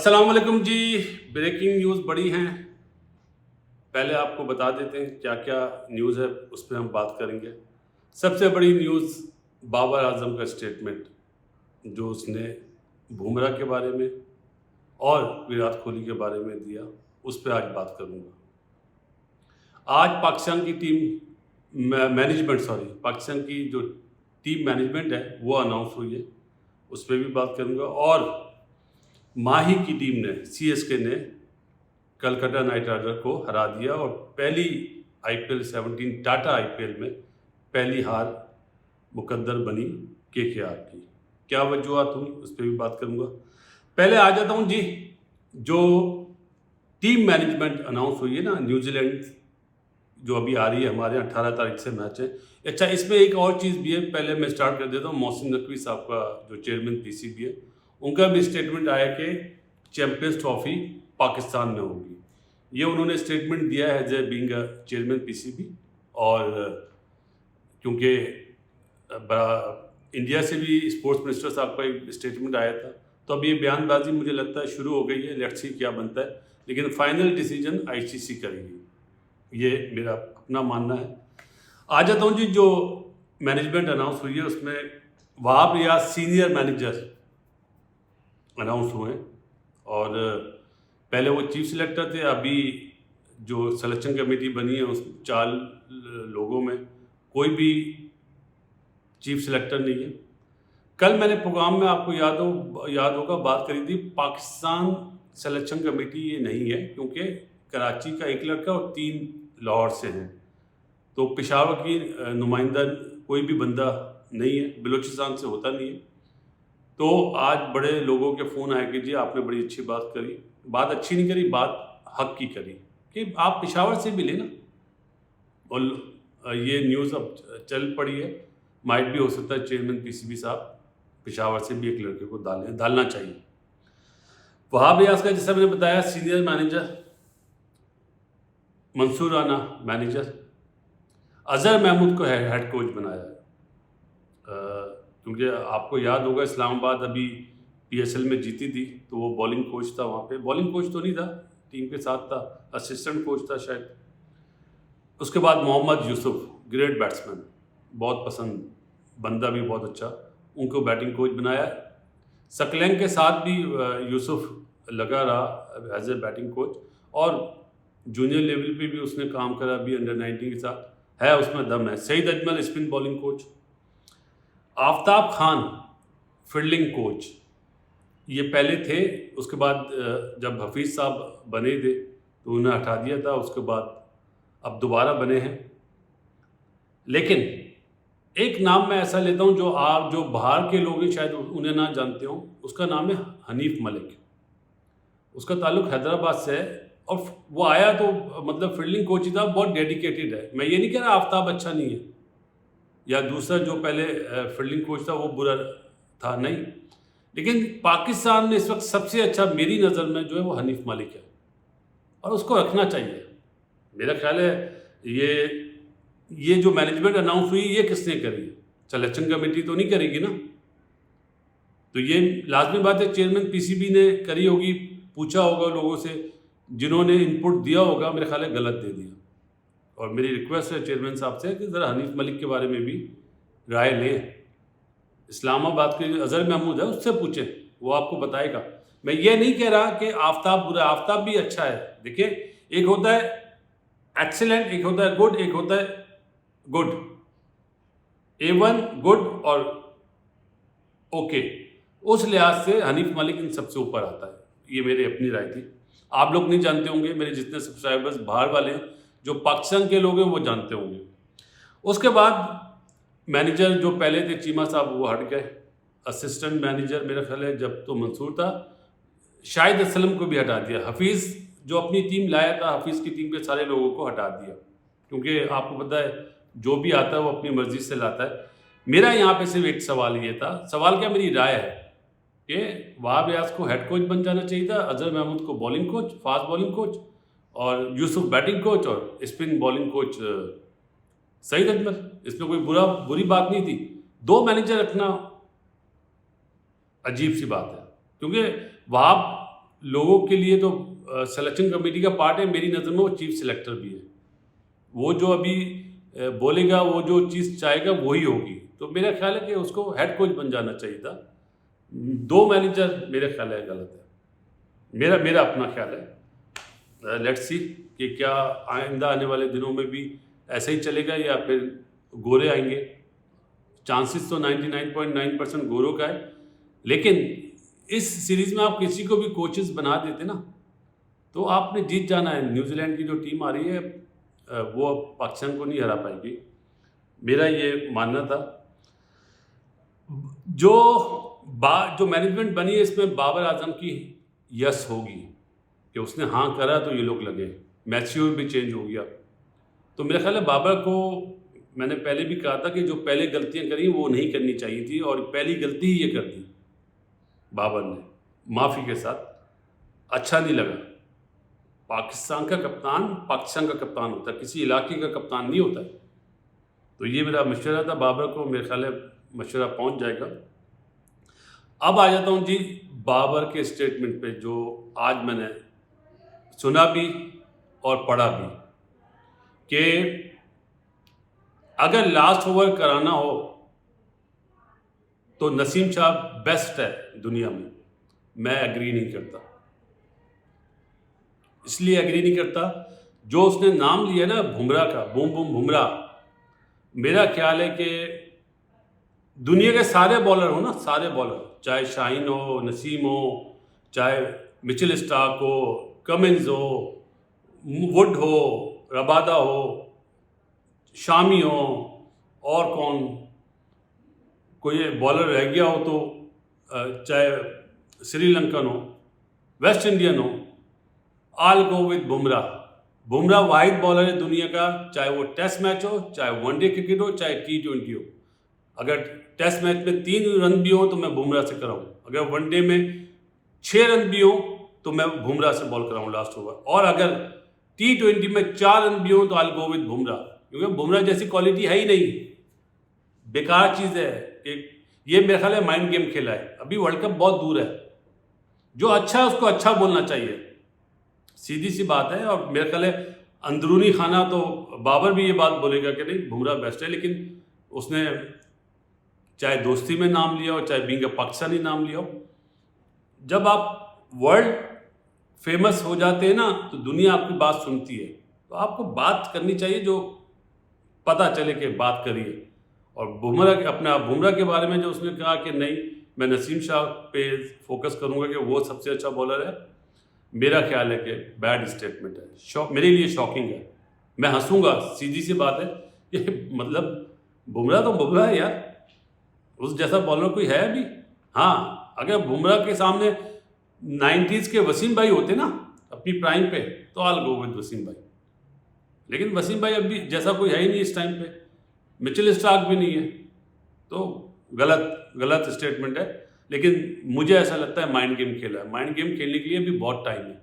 अस्सलाम वालेकुम जी। Breaking news बड़ी हैं, पहले आपको बता देते हैं क्या क्या न्यूज़ है, उस पर हम बात करेंगे। सबसे बड़ी न्यूज़ बाबर आजम का स्टेटमेंट जो उसने बुमराह के बारे में और विराट कोहली के बारे में दिया, उस पर आज बात करूंगा। आज पाकिस्तान की टीम पाकिस्तान की जो टीम मैनेजमेंट है वो अनाउंस हुई है, उस पर भी बात करूंगा। और माही की टीम ने CSK ने कलकत्ता नाइट राइडर को हरा दिया और पहली IPL 17 टाटा IPL में पहली हार मुकद्दर बनी KKR की। क्या वजूहत हुई, उस पर भी बात करूंगा। पहले आ जाता हूं जी, जो टीम मैनेजमेंट अनाउंस हुई है ना, न्यूजीलैंड जो अभी आ रही है हमारे यहाँ 18 तारीख से मैच है। अच्छा, इसमें एक और चीज़ भी है, पहले मैं स्टार्ट कर देता हूँ। मोहसिन नकवी साहब का जो चेयरमैन PCB है, उनका भी स्टेटमेंट आया कि चैंपियंस ट्रॉफी पाकिस्तान में होगी। ये उन्होंने स्टेटमेंट दिया है as a being chairman PCB। और क्योंकि इंडिया से भी स्पोर्ट्स मिनिस्टर साहब का एक स्टेटमेंट आया था, तो अब ये बयानबाजी मुझे लगता है शुरू हो गई है। लेट्स सी क्या बनता है, लेकिन फाइनल डिसीजन ICC करेगी, ये मेरा अपना मानना है। आ जाता हूँ जी, जो मैनेजमेंट अनाउंस हुई है उसमें Wahab Riaz senior manager announce हुए हैं। और पहले वो चीफ सिलेक्टर थे, अभी जो सिलेक्शन कमेटी बनी है उस 4 लोगों में कोई भी चीफ सिलेक्टर नहीं है। कल मैंने प्रोग्राम में आपको याद होगा बात करी थी, पाकिस्तान सिलेक्शन कमेटी ये नहीं है, क्योंकि कराची का 1 लड़का और 3 लाहौर से हैं, तो पेशावर की नुमाइंदा कोई भी बंदा नहीं है, बलूचिस्तान से होता नहीं है। तो आज बड़े लोगों के फ़ोन आए कि जी आपने बड़ी अच्छी बात करी, बात अच्छी नहीं करी, बात हक की करी कि आप पेशावर से भी लेना। और ये न्यूज़ अब चल पड़ी है, माइट भी हो सकता है चेयरमैन PCB साहब पेशावर से भी एक लड़के को डालना चाहिए। वहाब रियाज का जैसा मैंने बताया senior manager, Mansoor Rana manager, Azhar Mahmood को हेड कोच बनाया है। क्योंकि आपको याद होगा इस्लामाबाद अभी PSL में जीती थी, तो वो बॉलिंग कोच था वहाँ पे। बॉलिंग कोच तो नहीं था, टीम के साथ था, असिस्टेंट कोच था शायद। उसके बाद मोहम्मद यूसुफ, ग्रेट बैट्समैन, बहुत पसंद बंदा, भी बहुत अच्छा, उनको बैटिंग कोच बनाया। सकलैंग के साथ भी यूसुफ लगा रहा एज ए बैटिंग कोच, और जूनियर लेवल पे भी उसने काम करा, अभी अंडर 19 के साथ है, उसमें दम है। Saeed Ajmal spin bowling coach, Aftab Khan fielding coach, ये पहले थे। उसके बाद जब हफीज़ साहब बने थे तो उन्हें हटा दिया था, उसके बाद अब दोबारा बने हैं। लेकिन एक नाम मैं ऐसा लेता हूं जो बाहर के लोग शायद उन्हें ना जानते हो, उसका नाम है हनीफ मलिक। उसका ताल्लुक हैदराबाद से है, और वो आया तो मतलब फील्डिंग कोच ही था, बहुत डेडिकेटेड है। मैं ये नहीं कह रहा आफ्ताब अच्छा नहीं है या दूसरा जो पहले फील्डिंग कोच था वो बुरा था, नहीं। लेकिन पाकिस्तान में इस वक्त सबसे अच्छा मेरी नज़र में जो है वो हनीफ मलिक है, और उसको रखना चाहिए। मेरा ख्याल है ये जो मैनेजमेंट अनाउंस हुई, ये किसने करी? सिलेक्शन कमेटी तो नहीं करेगी ना, तो ये लाजमी बात है चेयरमैन PCB ने करी होगी, पूछा होगा लोगों से, जिन्होंने इनपुट दिया होगा, मेरे ख्याल है गलत दे दिया। और मेरी रिक्वेस्ट है चेयरमैन साहब से कि ज़रा हनीफ मलिक के बारे में भी राय लें। इस्लामाबाद के जो अजहर महमूद है उससे पूछें, वो आपको बताएगा। मैं ये नहीं कह रहा कि आफ्ताब बुरा, आफ्ताब भी अच्छा है। देखिए, एक होता है एक्सीलेंट, एक होता है गुड, एक होता है गुड, A1 गुड और ओके। उस लिहाज से हनीफ मलिक इन सबसे ऊपर आता है, ये मेरी अपनी राय थी। आप लोग नहीं जानते होंगे, मेरे जितने सब्सक्राइबर्स बाहर वाले हैं, जो पाकिस्तान के लोग हैं वो जानते होंगे। उसके बाद मैनेजर जो पहले थे चीमा साहब, वो हट गए। असिस्टेंट मैनेजर मेरा ख्याल है जब तो मंसूर था, शाहिद असलम को भी हटा दिया। हफीज़ जो अपनी टीम लाया था, हफीज़ की टीम के सारे लोगों को हटा दिया, क्योंकि आपको पता है जो भी आता है वो अपनी मर्जी से लाता है। मेरा यहाँ पे सिर्फ एक सवाल ये था, सवाल क्या, मेरी राय है कि वहाब रियाज को हेड कोच बन जाना चाहिए था, अजहर महमूद को bowling coach, fast bowling coach, और यूसुफ बैटिंग कोच, और spin bowling coach Saeed Ajmal. इसमें कोई बुरी बात नहीं थी। 2 मैनेजर रखना अजीब सी बात है, क्योंकि वहाब लोगों के लिए तो सिलेक्शन कमेटी का पार्ट है, मेरी नज़र में वो चीफ सिलेक्टर भी है। वो जो अभी बोलेगा, वो जो चीज़ चाहेगा वही होगी। तो मेरा ख्याल है कि उसको हेड कोच बन जाना चाहिए था। 2 मैनेजर मेरा ख्याल है गलत है, मेरा अपना ख्याल है। लेट्स सी कि क्या आइंदा आने वाले दिनों में भी ऐसा ही चलेगा या फिर गोरे आएंगे। चांसेस तो 99.9% गोरों का है, लेकिन इस सीरीज़ में आप किसी को भी कोचेस बना देते ना तो आपने जीत जाना है। न्यूजीलैंड की जो टीम आ रही है वो पाकिस्तान को नहीं हरा पाएगी, मेरा ये मानना था। जो मैनेजमेंट बनी है इसमें बाबर आजम की यस होगी कि उसने हाँ करा तो ये लोग लगे। मैथ्यू भी चेंज हो गया, तो मेरा ख्याल है बाबर को, मैंने पहले भी कहा था कि जो पहले गलतियां करी वो नहीं करनी चाहिए थी, और पहली गलती ही ये कर दी बाबर ने, माफ़ी के साथ। अच्छा नहीं लगा। पाकिस्तान का कप्तान पाकिस्तान का कप्तान होता है, किसी इलाके का कप्तान नहीं होता है। तो ये मेरा मशवरा था बाबर को, मेरे ख्याल है मशवरा पहुंच जाएगा। अब आ जाता हूं जी बाबर के स्टेटमेंट पे, जो आज मैंने सुना भी और पढ़ा भी, कि अगर लास्ट ओवर कराना हो तो नसीम शाह बेस्ट है दुनिया में। मैं एग्री नहीं करता। इसलिए एग्री नहीं करता, जो उसने नाम लिया ना बुमराह का, बूम बूम बुमराह, मेरा ख्याल है कि दुनिया के सारे बॉलर हो ना, सारे बॉलर, चाहे शाहीन हो, नसीम हो, चाहे मिचेल स्टार्क हो, कमिंस हो, वुड हो, रबादा हो, शामी हो, और कौन कोई बॉलर रह गया हो तो चाहे श्रीलंकन हो, वेस्ट इंडियन हो, all go with Bumrah. Bumrah वाहिद बॉलर है दुनिया का, चाहे वो टेस्ट मैच हो, चाहे वनडे क्रिकेट हो, चाहे T20 हो। अगर टेस्ट मैच में 3 रन भी हो तो मैं बुमराह से कराऊं, अगर वनडे में 6 रन भी हो तो मैं बुमराह से बॉल कराऊं लास्ट ओवर, और अगर T20 में 4 रन भी हो तो आई गो विद बुमराह, क्योंकि बुमराह जैसी क्वालिटी है ही नहीं, बेकार चीज़ है। ये मेरा ख्याल है माइंड गेम खेला है। अभी वर्ल्ड कप बहुत दूर है, जो अच्छा है उसको अच्छा बोलना चाहिए, सीधी सी बात है। और मेरा ख्याल है अंदरूनी खाना तो बाबर भी ये बात बोलेगा कि नहीं बुमराह बेस्ट है, लेकिन उसने चाहे दोस्ती में नाम लिया हो, चाहे बीइंग अ पाकिस्तानी नाम लिया हो, जब आप वर्ल्ड फेमस हो जाते हैं ना तो दुनिया आपकी बात सुनती है। तो आपको बात करनी चाहिए जो पता चले कि बात करिए। और बुमराह के बारे में जो उसने कहा कि नहीं, मैं नसीम शाह पे फोकस करूंगा कि वो सबसे अच्छा बॉलर है, मेरा ख्याल है कि बैड स्टेटमेंट है, मेरे लिए शॉकिंग है। मैं हंसूंगा, सीधी सी बात है कि मतलब बुमराह तो बुमराह है यार, उस जैसा बॉलर कोई है अभी? हाँ, अगर बुमराह के सामने 90s के वसीम भाई होते ना अपनी प्राइम पे तो आल गो विद वसीम भाई, लेकिन वसीम भाई अभी जैसा कोई है ही नहीं इस टाइम पे, मिचेल स्टार्क भी नहीं है। तो गलत स्टेटमेंट है, लेकिन मुझे ऐसा लगता है माइंड गेम खेला है। माइंड गेम खेलने के लिए भी बहुत टाइम है,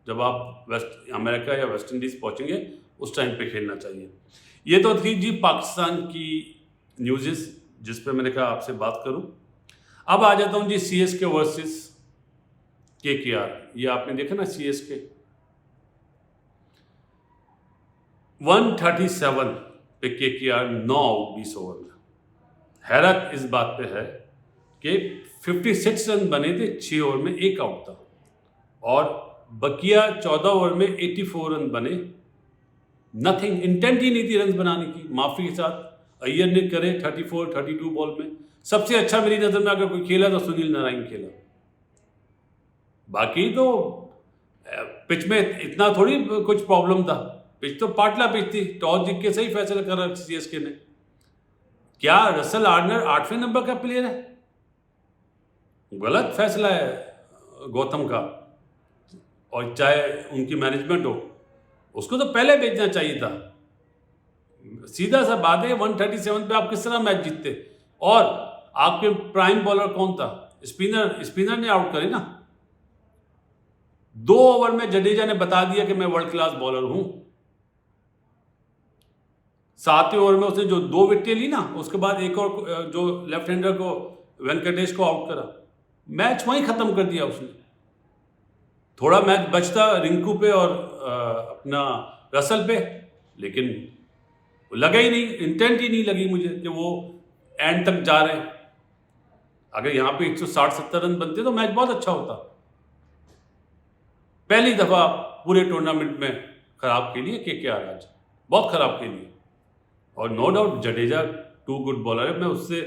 जब आप वेस्ट अमेरिका या वेस्ट इंडीज़ पहुंचेंगे उस टाइम पे खेलना चाहिए। ये तो थी जी पाकिस्तान की न्यूज़ेस जिस पे मैंने कहा आपसे बात करूं। अब आ जाता हूं जी CSK वर्सेस KKR। ये आपने देखा ना, CSK 137 पे KKR 9 आउट 20 ओवर में। हैरत इस बात पे है कि 56 रन बने थे 6 ओवर में, 1 आउट था, और बकिया 14 ओवर में 84 रन बने। नथिंग, इंटेंट ही नहीं थी रन बनाने की, माफी के साथ। अय्यर ने करे 32 बॉल में। सबसे अच्छा मेरी नजर में अगर कोई खेला तो सुनील नारायण खेला। बाकी तो पिच में इतना थोड़ी कुछ प्रॉब्लम था, पिच तो पाटला पिच थी, टॉस जीत के सही फैसला करा CSK ने। क्या रसल आर्नर 8वें नंबर का प्लेयर है? गलत फैसला है गौतम का, और चाहे उनकी मैनेजमेंट हो, उसको तो पहले भेजना चाहिए था। सीधा सा बात है, 137 पे आप किस तरह मैच जीतते? और आपके प्राइम बॉलर कौन था? स्पिनर ने आउट करे ना। 2 ओवर में जडेजा ने बता दिया कि मैं वर्ल्ड क्लास बॉलर हूं। 7वें ओवर में उसने जो 2 विकेटें ली ना, उसके बाद एक और जो लेफ्ट हैंडर को वेंकटेश को आउट करा, मैच वहीं खत्म कर दिया उसने। थोड़ा मैच बचता रिंकू पे और अपना रसल पे, लेकिन लगा ही नहीं, इंटेंट ही नहीं लगी मुझे कि वो एंड तक जा रहे हैं। अगर यहाँ पे 160-70 रन बनते तो मैच बहुत अच्छा होता। पहली दफा पूरे टूर्नामेंट में खराब खेली है केकेआर आज, बहुत खराब खेली है। और no doubt Jadeja too good bowler है, मैं उससे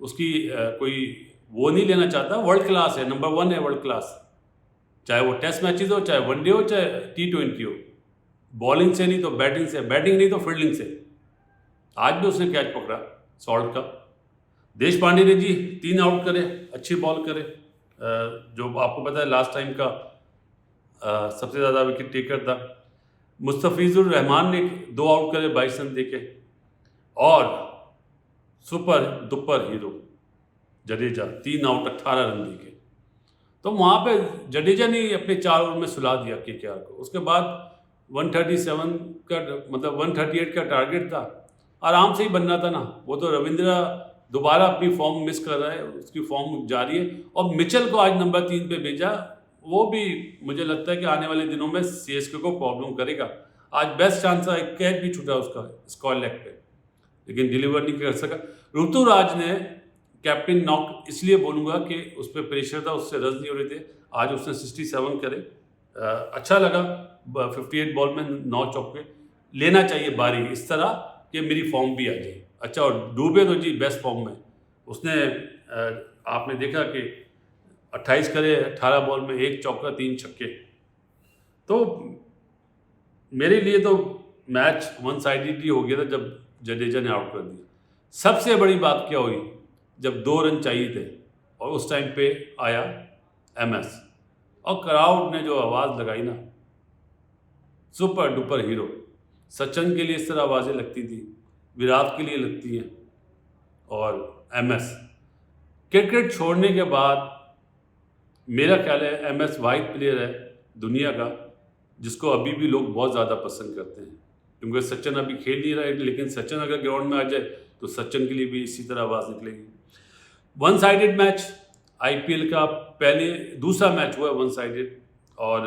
उसकी कोई वो नहीं लेना चाहता, वर्ल्ड क्लास है, नंबर 1 है वर्ल्ड क्लास, चाहे वो टेस्ट मैचेस हो, चाहे वनडे हो, चाहे T20 हो। बॉलिंग से नहीं तो बैटिंग से, बैटिंग नहीं तो फील्डिंग से। आज भी उसने कैच पकड़ा सॉल्ट का। देश पांडे ने जी 3 आउट करे, अच्छी बॉल करे, जो आपको पता है लास्ट टाइम का सबसे ज़्यादा विकेट टेकर था। मुस्तफिजुर रहमान ने 2 आउट करे 22 रन देके, और super duper hero Jadeja 3 out 18 run देके। तो वहाँ पे जडेजा ने अपने 4 ओवर में सुला दिया केकेआर को। उसके बाद 137 का मतलब 138 का टारगेट था, आराम से ही बनना था ना। वो तो रविंद्रा दोबारा अपनी फॉर्म मिस कर रहा है, उसकी फॉर्म जारी है, और मिचेल को आज नंबर 3 पे भेजा। वो भी मुझे लगता है कि आने वाले दिनों में CSK को प्रॉब्लम करेगा। आज बेस्ट चांस था, एक कैच भी छूटा उसका स्क्वायर लेग पे, लेकिन डिलीवर नहीं कर सका। ऋतुराज ने कैप्टन नॉक इसलिए बोलूँगा कि उस पर प्रेशर था, उससे रन नहीं हो रहे थे। आज उसने 67 करे, अच्छा लगा। 58 बॉल में 9 चौके, लेना चाहिए बारी इस तरह कि मेरी फॉर्म भी आ जाए। अच्छा, और डूबे तो जी बेस्ट फॉर्म में उसने, आपने देखा कि 28 करे 18 बॉल में 1 चौका 3 छक्के। तो मेरे लिए तो मैच वन साइडेड ही हो गया था जब जडेजा ने आउट कर दिया। सबसे बड़ी बात क्या हुई, जब 2 रन चाहिए थे और उस टाइम पे आया MS, और क्राउड ने जो आवाज़ लगाई ना, सुपर डुपर हीरो। सचिन के लिए इस तरह आवाज़ें लगती थी, विराट के लिए लगती हैं, और MS क्रिकेट छोड़ने के बाद मेरा ख्याल है MS वाहिद प्लेयर है दुनिया का जिसको अभी भी लोग बहुत ज़्यादा पसंद करते हैं। क्योंकि सचिन अभी खेल नहीं रहा है, लेकिन सचिन अगर ग्राउंड में आ जाए तो सचिन के लिए भी इसी तरह आवाज़ निकलेगी। वन साइडेड मैच IPL का पहले दूसरा मैच हुआ वन साइडेड, और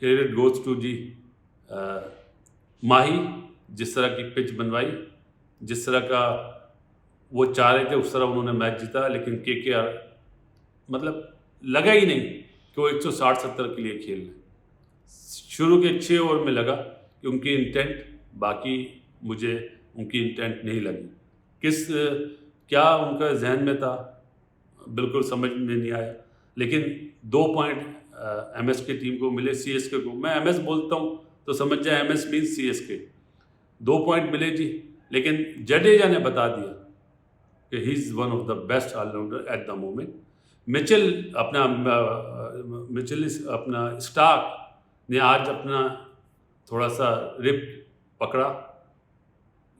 क्रेडिट गोज टू जी माही, जिस तरह की पिच बनवाई, जिस तरह का वो चाह रहे थे उस तरह उन्होंने मैच जीता। लेकिन KKR मतलब लगा ही नहीं कि वो 160-70 के लिए खेल रहे। शुरू के 6 ओवर में लगा कि उनकी इंटेंट, बाकी मुझे उनकी इंटेंट नहीं लगी। क्या उनका जहन में था बिल्कुल समझ में नहीं आया। लेकिन 2 पॉइंट MS की टीम को मिले, CSK को। मैं MS बोलता हूँ तो समझ जाए MS मीन्स CSK। 2 पॉइंट मिले जी, लेकिन जडेजा ने बता दिया कि he is one of the best allrounder at the moment. Mitchell अपना स्टार्क ने आज अपना थोड़ा सा रिप पकड़ा।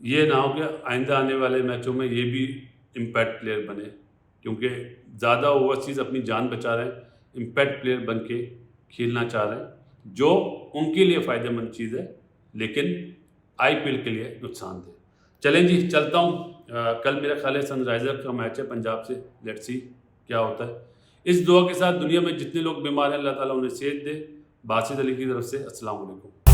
ये ना हो कि आइंदा आने वाले मैचों में ये भी इम्पैक्ट प्लेयर बने, क्योंकि ज़्यादा ओवरसीज़ अपनी जान बचा रहे हैं, इम्पैक्ट प्लेयर बन के खेलना चाह रहे हैं, जो उनके लिए फ़ायदेमंद चीज़ है, लेकिन IPL के लिए नुकसानदेह। चलें जी, चलता हूँ। कल मेरा ख्याल है सनराइज़र का मैच है पंजाब से, लेट्स सी क्या होता है। इस दुआ के साथ दुनिया में जितने लोग बीमार हैं अल्लाह ताला उन्हें सेहत दे। बासित अली की तरफ से अस्सलाम वालेकुम।